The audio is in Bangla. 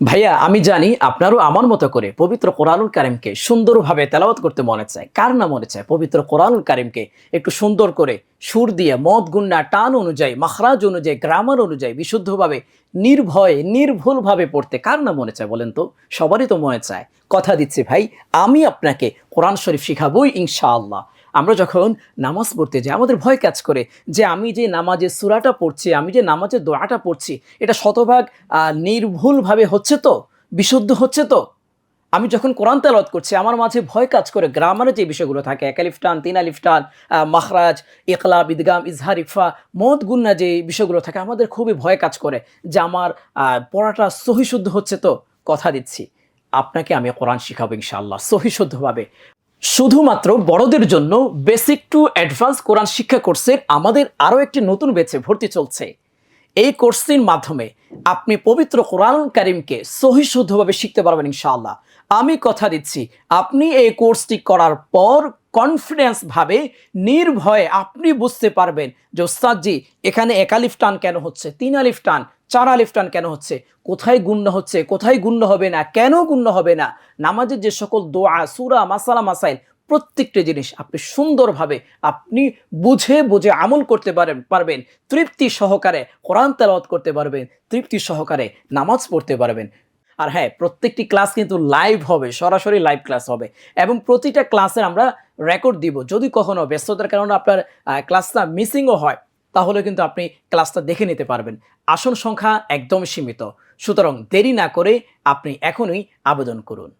ভাইয়া আমি জানি আপনারও আমার মতো করে পবিত্র কোরআনুল কারিমকে সুন্দরভাবে তেলাওয়াত করতে মনে চায়। কার না মনে চায় পবিত্র কোরআনুল কারিমকে একটু সুন্দর করে সুর দিয়ে মদ গুন্না টান অনুযায়ী মাখরাজ অনুযায়ী গ্রামার অনুযায়ী বিশুদ্ধভাবে নির্ভয়ে নির্ভুলভাবে পড়তে কার না মনে চায় বলেন তো? সবারই তো মনে চায়। কথা দিচ্ছি ভাই, আমি আপনাকে কোরআন শরীফ শিখাবই ইনশাআল্লাহ। আমরা যখন নামাজ পড়তে যাই আমাদের ভয় কাজ করে যে আমি যে নামাজে সূরাটা পড়ছি, আমি যে নামাজের দোয়াটা পড়ছি এটা শতভাগ নির্ভুলভাবে হচ্ছে তো? বিশুদ্ধ হচ্ছে তো? আমি যখন কোরআন তেলাওয়াত করছি আমার মাঝে ভয় কাজ করে গ্রামারে যে বিষয়গুলো থাকে এক আলিফ টান, তিন আলিফ টান, মাখরাজ, ইকলাব, ইদগাম, ইজহার, ইকফা, মদ গুন্না যে বিষয়গুলো থাকে আমাদের খুবই ভয় কাজ করে যে আমার পড়াটা সহি শুদ্ধ হচ্ছে তো? কথা দিচ্ছি আপনাকে আমি কোরআন শিখাবো ইনশাআল্লাহ সহি শুদ্ধভাবে। শুধুমাত্র বড়দের জন্য বেসিক টু অ্যাডভান্স কোরআন শিক্ষা কোর্সের আমাদের আরও একটি নতুন ব্যাচে ভর্তি চলছে। এই কোর্সটির মাধ্যমে আপনি পবিত্র কোরআনুল কারিমকে সহি শুদ্ধভাবে শিখতে পারবেন ইনশাআল্লাহ। আমি কথা দিচ্ছি আপনি এই কোর্সটি করার পর কনফিডেন্স ভাবে নির্ভয়ে আপনি বুঝতে পারবেন যে ওস্তাদজি এখানে এক আলিফ টান কেন হচ্ছে, তিন আলিফ টান, চার আলিফ টান কেন হচ্ছে, কোথায় গুণ্য হচ্ছে, কোথায় গুণ্য হবে না, কেন গুণ্য হবে না, নামাজের যে সকল দোয়া, সূরা, মাসালা, মাসাইল প্রত্যেকটি জিনিস আপনি সুন্দরভাবে আপনি বুঝে বুঝে আমল করতে পারবেন, তৃপ্তি সহকারে কোরআন তেলাওয়াত করতে পারবেন, তৃপ্তি সহকারে নামাজ পড়তে পারবেন। আর হ্যাঁ, প্রত্যেকটি ক্লাস কিন্তু লাইভ হবে, সরাসরি লাইভ ক্লাস হবে এবং প্রতিটা ক্লাসের আমরা রেকর্ড দিব। যদি কখনো ব্যস্ততার কারণে আপনার ক্লাসটা মিসিংও হয় তাহলে কিন্তু আপনি ক্লাসটা দেখে নিতে পারবেন। আসন সংখ্যা একদম সীমিত, সুতরাং দেরি না করে আপনি এখনই আবেদন করুন।